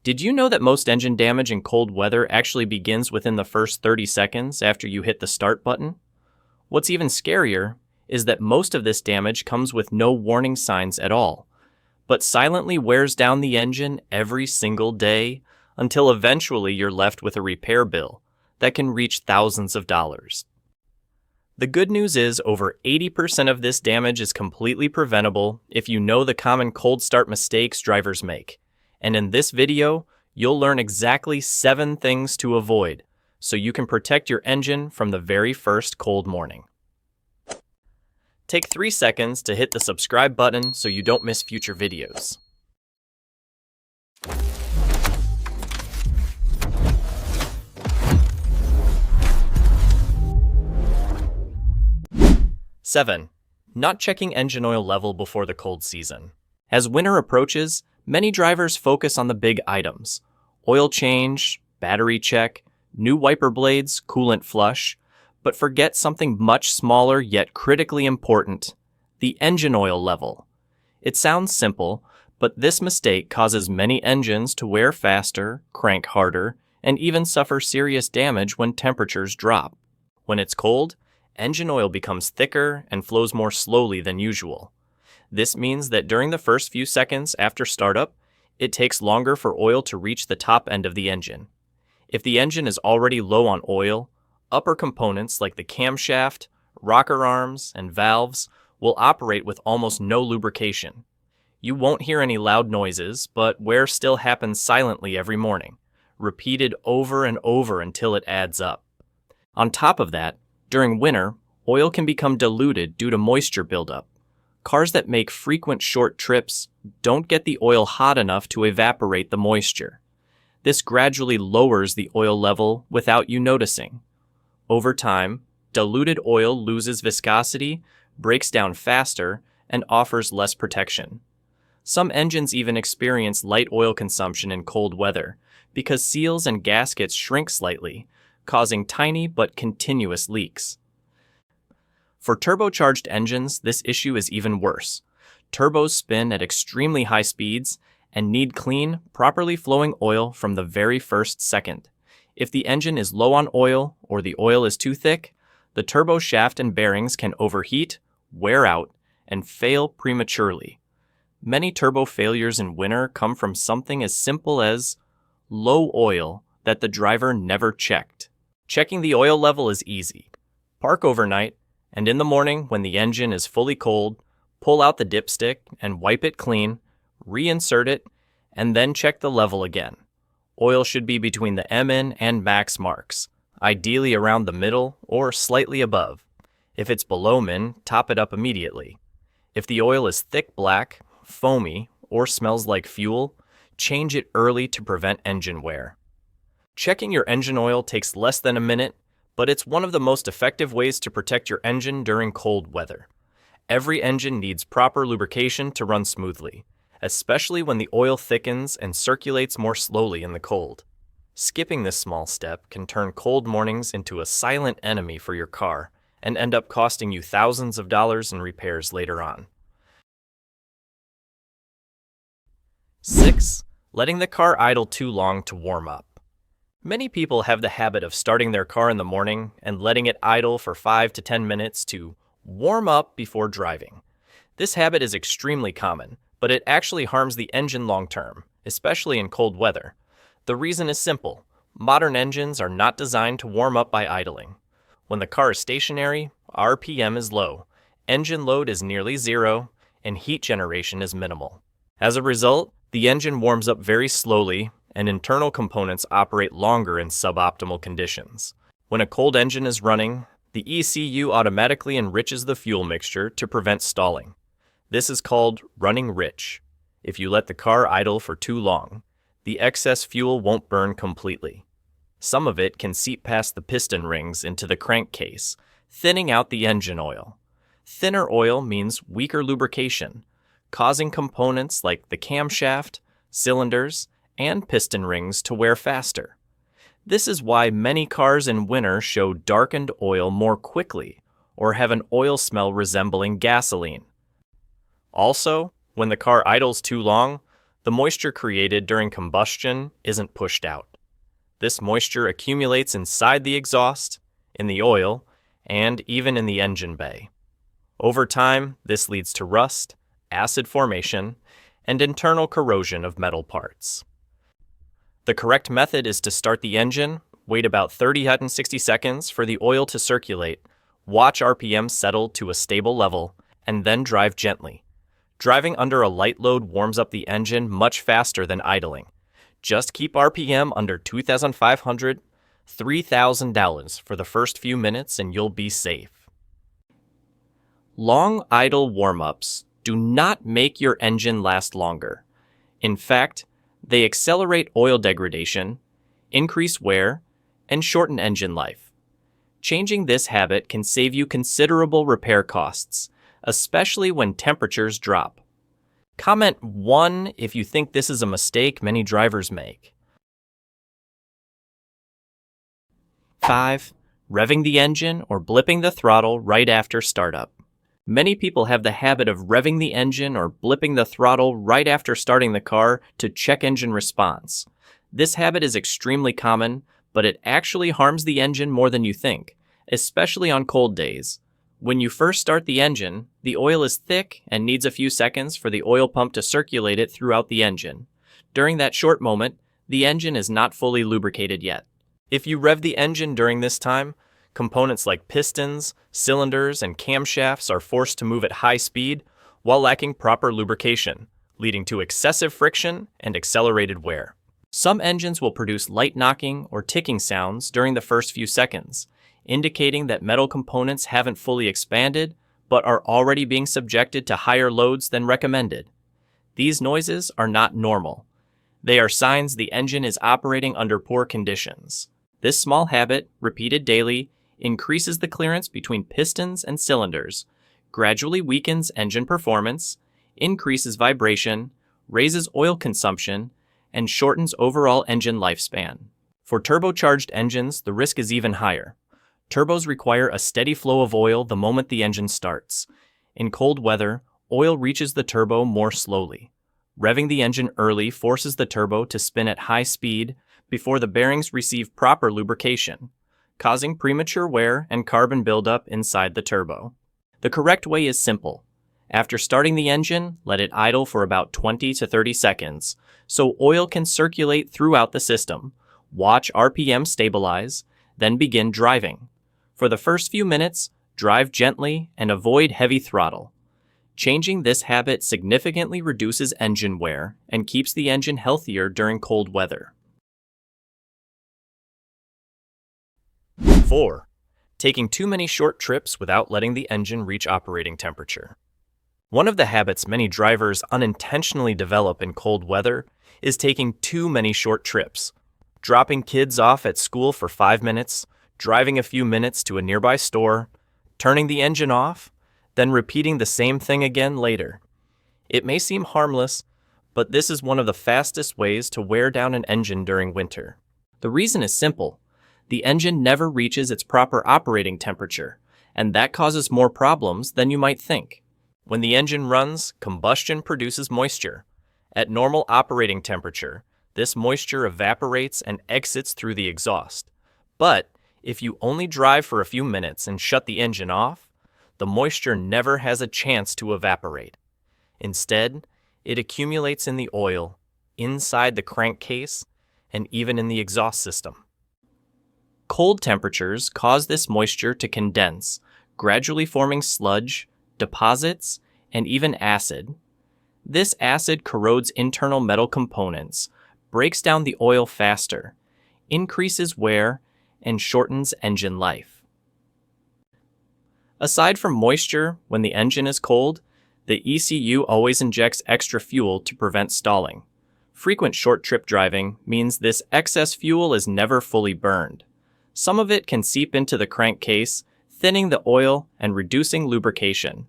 Did you know that most engine damage in cold weather actually begins within the first 30 seconds after you hit the start button? What's even scarier is that most of this damage comes with no warning signs at all, but silently wears down the engine every single day until eventually you're left with a repair bill that can reach thousands of dollars. The good news is over 80% of this damage is completely preventable if you know the common cold start mistakes drivers make. And in this video, you'll learn exactly 7 things to avoid so you can protect your engine from the very first cold morning. Take 3 seconds to hit the subscribe button so you don't miss future videos. Seven, not checking engine oil level before the cold season. As winter approaches, many drivers focus on the big items: oil change, battery check, new wiper blades, coolant flush, but forget something much smaller yet critically important: the engine oil level. It sounds simple, but this mistake causes many engines to wear faster, crank harder, and even suffer serious damage when temperatures drop. When it's cold, engine oil becomes thicker and flows more slowly than usual. This means that during the first few seconds after startup, it takes longer for oil to reach the top end of the engine. If the engine is already low on oil, upper components like the camshaft, rocker arms, and valves will operate with almost no lubrication. You won't hear any loud noises, but wear still happens silently every morning, repeated over and over until it adds up. On top of that, during winter, oil can become diluted due to moisture buildup. Cars that make frequent short trips don't get the oil hot enough to evaporate the moisture. This gradually lowers the oil level without you noticing. Over time, diluted oil loses viscosity, breaks down faster, and offers less protection. Some engines even experience light oil consumption in cold weather because seals and gaskets shrink slightly, causing tiny but continuous leaks. For turbocharged engines, this issue is even worse. Turbos spin at extremely high speeds and need clean, properly flowing oil from the very first second. If the engine is low on oil or the oil is too thick, the turbo shaft and bearings can overheat, wear out, and fail prematurely. Many turbo failures in winter come from something as simple as low oil that the driver never checked. Checking the oil level is easy. Park overnight, and in the morning when the engine is fully cold, pull out the dipstick and wipe it clean, reinsert it, and then check the level again. Oil should be between the MN and max marks, ideally around the middle or slightly above. If it's below min, top it up immediately. If the oil is thick black, foamy, or smells like fuel, change it early to prevent engine wear. Checking your engine oil takes less than a minute, but it's one of the most effective ways to protect your engine during cold weather. Every engine needs proper lubrication to run smoothly, especially when the oil thickens and circulates more slowly in the cold. Skipping this small step can turn cold mornings into a silent enemy for your car and end up costing you thousands of dollars in repairs later on. 6. Letting the car idle too long to warm up. Many people have the habit of starting their car in the morning and letting it idle for 5 to 10 minutes to warm up before driving. This habit is extremely common, but it actually harms the engine long term, especially in cold weather. The reason is simple. Modern engines are not designed to warm up by idling. When the car is stationary, RPM is low, engine load is nearly zero, and heat generation is minimal. As a result, the engine warms up very slowly, and internal components operate longer in suboptimal conditions. When a cold engine is running, the ECU automatically enriches the fuel mixture to prevent stalling. This is called running rich. If you let the car idle for too long, the excess fuel won't burn completely. Some of it can seep past the piston rings into the crankcase, thinning out the engine oil. Thinner oil means weaker lubrication, causing components like the camshaft, cylinders, and piston rings to wear faster. This is why many cars in winter show darkened oil more quickly or have an oil smell resembling gasoline. Also, when the car idles too long, The moisture created during combustion isn't pushed out. This moisture accumulates inside the exhaust, in the oil, and even in the engine bay. Over time, this leads to rust, acid formation, and internal corrosion of metal parts. The correct method is to start the engine, wait about 30–60 seconds for the oil to circulate, watch RPM settle to a stable level, and then drive gently. Driving under a light load warms up the engine much faster than idling. Just keep RPM under 2,500, $3,000 for the first few minutes and you'll be safe. Long idle warm-ups do not make your engine last longer. In fact, they accelerate oil degradation, increase wear, and shorten engine life. Changing this habit can save you considerable repair costs, especially when temperatures drop. Comment 1 if you think this is a mistake many drivers make. 5. Revving the engine or blipping the throttle right after startup. Many people have the habit of revving the engine or blipping the throttle right after starting the car to check engine response. This habit is extremely common, but it actually harms the engine more than you think, especially on cold days. When you first start the engine, the oil is thick and needs a few seconds for the oil pump to circulate it throughout the engine. During that short moment, the engine is not fully lubricated yet. If you rev the engine during this time, components like pistons, cylinders, and camshafts are forced to move at high speed while lacking proper lubrication, leading to excessive friction and accelerated wear. Some engines will produce light knocking or ticking sounds during the first few seconds, indicating that metal components haven't fully expanded but are already being subjected to higher loads than recommended. These noises are not normal. They are signs the engine is operating under poor conditions. This small habit, repeated daily, increases the clearance between pistons and cylinders, gradually weakens engine performance, increases vibration, raises oil consumption, and shortens overall engine lifespan. For turbocharged engines, the risk is even higher. Turbos require a steady flow of oil the moment the engine starts. In cold weather, oil reaches the turbo more slowly. Revving the engine early forces the turbo to spin at high speed before the bearings receive proper lubrication, causing premature wear and carbon buildup inside the turbo. The correct way is simple. After starting the engine, let it idle for about 20 to 30 seconds so oil can circulate throughout the system. Watch RPM stabilize, then begin driving. For the first few minutes, drive gently and avoid heavy throttle. Changing this habit significantly reduces engine wear and keeps the engine healthier during cold weather. 4. Taking too many short trips without letting the engine reach operating temperature. One of the habits many drivers unintentionally develop in cold weather is taking too many short trips. Dropping kids off at school for 5 minutes, driving a few minutes to a nearby store, turning the engine off, then repeating the same thing again later. It may seem harmless, but this is one of the fastest ways to wear down an engine during winter. The reason is simple. The engine never reaches its proper operating temperature, and that causes more problems than you might think. When the engine runs, combustion produces moisture. At normal operating temperature, this moisture evaporates and exits through the exhaust. But if you only drive for a few minutes and shut the engine off, the moisture never has a chance to evaporate. Instead, it accumulates in the oil, inside the crankcase, and even in the exhaust system. Cold temperatures cause this moisture to condense, gradually forming sludge, deposits, and even acid. This acid corrodes internal metal components, breaks down the oil faster, increases wear, and shortens engine life. Aside from moisture, when the engine is cold, the ECU always injects extra fuel to prevent stalling. Frequent short trip driving means this excess fuel is never fully burned. Some of it can seep into the crankcase, thinning the oil and reducing lubrication.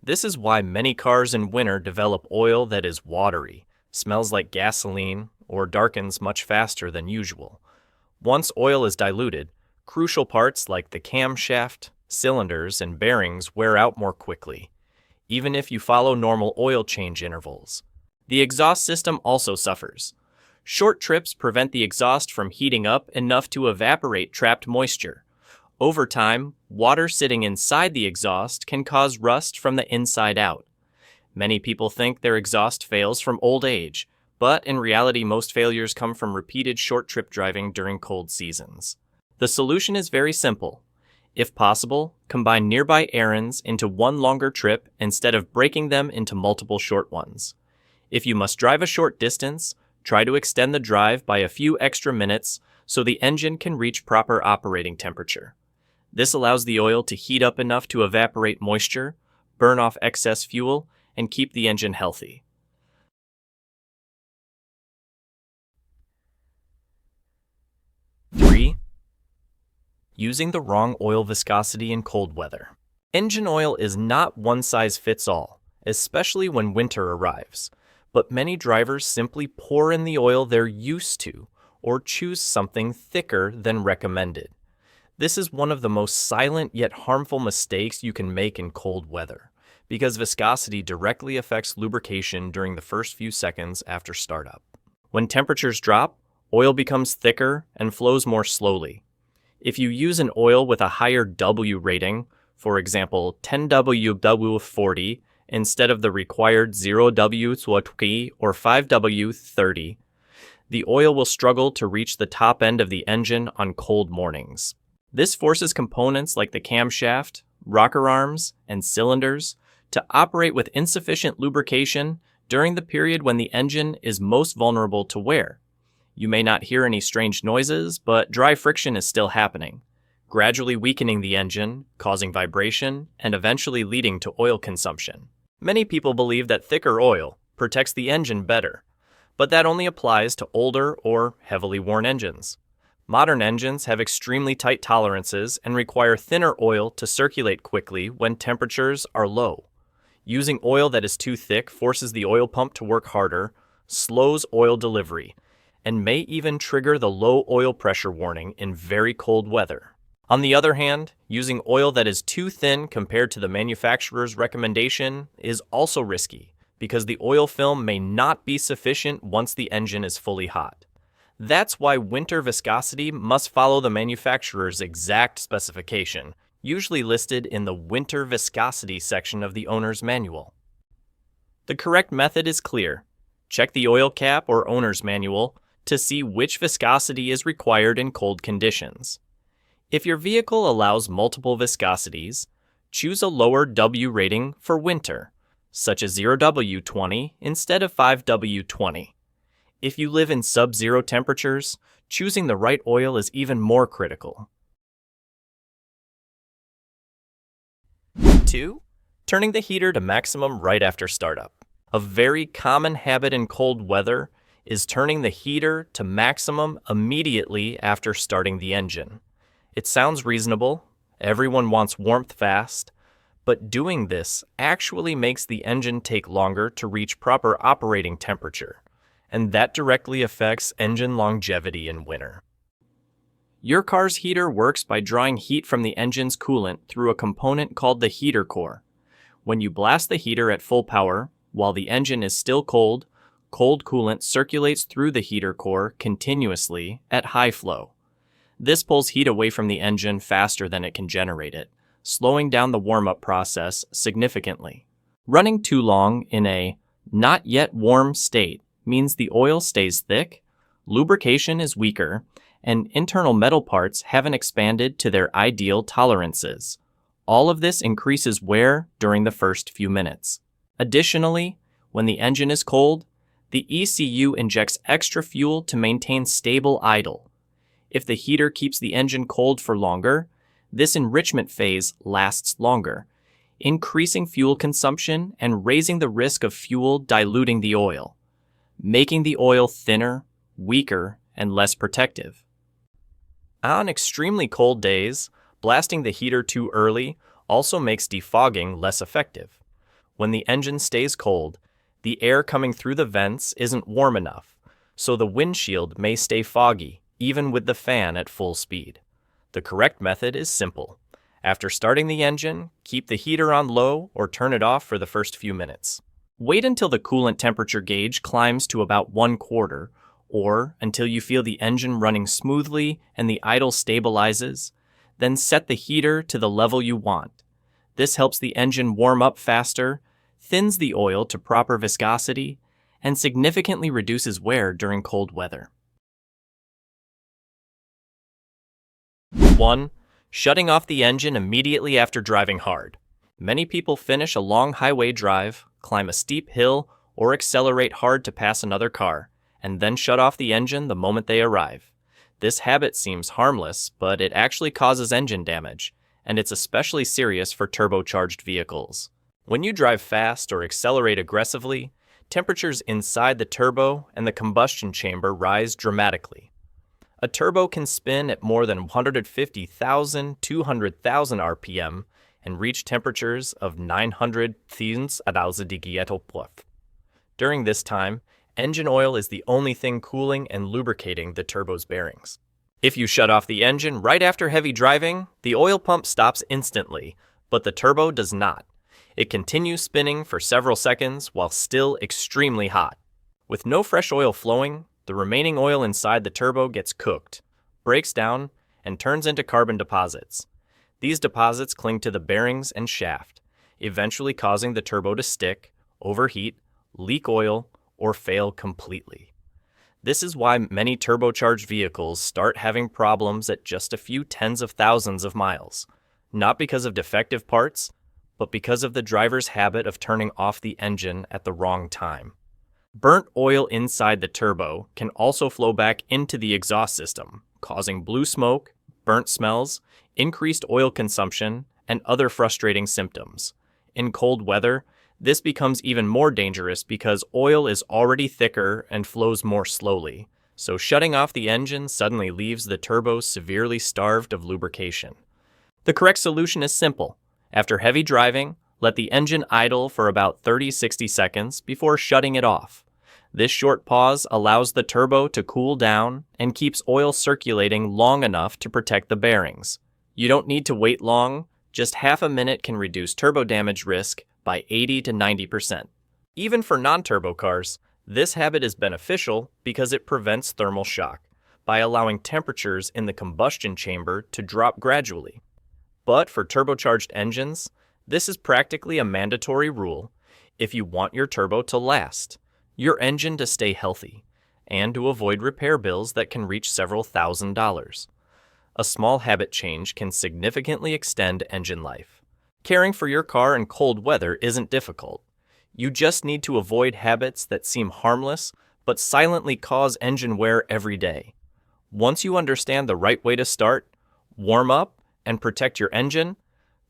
This is why many cars in winter develop oil that is watery, smells like gasoline, or darkens much faster than usual. Once oil is diluted, crucial parts like the camshaft, cylinders, and bearings wear out more quickly, even if you follow normal oil change intervals. The exhaust system also suffers. Short trips prevent the exhaust from heating up enough to evaporate trapped moisture. Over time, water sitting inside the exhaust can cause rust from the inside out. Many people think their exhaust fails from old age, but in reality, most failures come from repeated short trip driving during cold seasons. The solution is very simple. If possible, combine nearby errands into one longer trip instead of breaking them into multiple short ones. If you must drive a short distance, try to extend the drive by a few extra minutes so the engine can reach proper operating temperature. This allows the oil to heat up enough to evaporate moisture, burn off excess fuel, and keep the engine healthy. 3. Using the wrong oil viscosity in cold weather. Engine oil is not one size fits all, especially when winter arrives. But many drivers simply pour in the oil they're used to or choose something thicker than recommended. This is one of the most silent yet harmful mistakes you can make in cold weather, because viscosity directly affects lubrication during the first few seconds after startup. When temperatures drop, oil becomes thicker and flows more slowly. If you use an oil with a higher W rating, for example 10W40, instead of the required 0W20 or 5W30, the oil will struggle to reach the top end of the engine on cold mornings. This forces components like the camshaft, rocker arms, and cylinders to operate with insufficient lubrication during the period when the engine is most vulnerable to wear. You may not hear any strange noises, but dry friction is still happening, gradually weakening the engine, causing vibration, and eventually leading to oil consumption. Many people believe that thicker oil protects the engine better, but that only applies to older or heavily worn engines. Modern engines have extremely tight tolerances and require thinner oil to circulate quickly when temperatures are low. Using oil that is too thick forces the oil pump to work harder, slows oil delivery, and may even trigger the low oil pressure warning in very cold weather. On the other hand, using oil that is too thin compared to the manufacturer's recommendation is also risky, because the oil film may not be sufficient once the engine is fully hot. That's why winter viscosity must follow the manufacturer's exact specification, usually listed in the winter viscosity section of the owner's manual. The correct method is clear. Check the oil cap or owner's manual to see which viscosity is required in cold conditions. If your vehicle allows multiple viscosities, choose a lower W rating for winter, such as 0W20 instead of 5W20. If you live in sub-zero temperatures, choosing the right oil is even more critical. 2. Turning the heater to maximum right after startup. A very common habit in cold weather is turning the heater to maximum immediately after starting the engine. It sounds reasonable, everyone wants warmth fast, but doing this actually makes the engine take longer to reach proper operating temperature, and that directly affects engine longevity in winter. Your car's heater works by drawing heat from the engine's coolant through a component called the heater core. When you blast the heater at full power, while the engine is still cold, cold coolant circulates through the heater core continuously at high flow. This pulls heat away from the engine faster than it can generate it, slowing down the warm-up process significantly. Running too long in a not yet warm state means the oil stays thick, lubrication is weaker, and internal metal parts haven't expanded to their ideal tolerances. All of this increases wear during the first few minutes. Additionally, when the engine is cold, the ECU injects extra fuel to maintain stable idle. If the heater keeps the engine cold for longer, this enrichment phase lasts longer, increasing fuel consumption and raising the risk of fuel diluting the oil, making the oil thinner, weaker, and less protective. On extremely cold days, blasting the heater too early also makes defogging less effective. When the engine stays cold, the air coming through the vents isn't warm enough, so the windshield may stay foggy, even with the fan at full speed. The correct method is simple. After starting the engine, keep the heater on low or turn it off for the first few minutes. Wait until the coolant temperature gauge climbs to about 1/4, or until you feel the engine running smoothly and the idle stabilizes. Then set the heater to the level you want. This helps the engine warm up faster, thins the oil to proper viscosity, and significantly reduces wear during cold weather. 1. Shutting off the engine immediately after driving hard. Many people finish a long highway drive, climb a steep hill, or accelerate hard to pass another car, and then shut off the engine the moment they arrive. This habit seems harmless, but it actually causes engine damage, and it's especially serious for turbocharged vehicles. When you drive fast or accelerate aggressively, temperatures inside the turbo and the combustion chamber rise dramatically. A turbo can spin at more than 150,000, 200,000 RPM and reach temperatures of 900,000. During this time, engine oil is the only thing cooling and lubricating the turbo's bearings. If you shut off the engine right after heavy driving, the oil pump stops instantly, but the turbo does not. It continues spinning for several seconds while still extremely hot. With no fresh oil flowing, the remaining oil inside the turbo gets cooked, breaks down, and turns into carbon deposits. These deposits cling to the bearings and shaft, eventually causing the turbo to stick, overheat, leak oil, or fail completely. This is why many turbocharged vehicles start having problems at just a few tens of thousands of miles, not because of defective parts, but because of the driver's habit of turning off the engine at the wrong time. Burnt oil inside the turbo can also flow back into the exhaust system, causing blue smoke, burnt smells, increased oil consumption, and other frustrating symptoms. In cold weather, this becomes even more dangerous because oil is already thicker and flows more slowly, so shutting off the engine suddenly leaves the turbo severely starved of lubrication. The correct solution is simple. After heavy driving, let the engine idle for about 30-60 seconds before shutting it off. This short pause allows the turbo to cool down and keeps oil circulating long enough to protect the bearings. You don't need to wait long, just half a minute can reduce turbo damage risk by 80 to 90%. Even for non-turbo cars, this habit is beneficial because it prevents thermal shock by allowing temperatures in the combustion chamber to drop gradually. But for turbocharged engines, this is practically a mandatory rule if you want your turbo to last, your engine to stay healthy, and to avoid repair bills that can reach several $1,000s. A small habit change can significantly extend engine life. Caring for your car in cold weather isn't difficult. You just need to avoid habits that seem harmless but silently cause engine wear every day. Once you understand the right way to start, warm up, and protect your engine,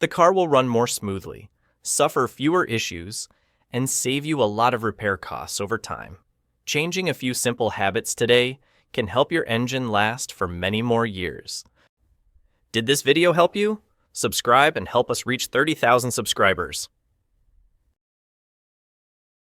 the car will run more smoothly, suffer fewer issues, and save you a lot of repair costs over time. Changing a few simple habits today can help your engine last for many more years. Did this video help you? Subscribe and help us reach 30,000 subscribers.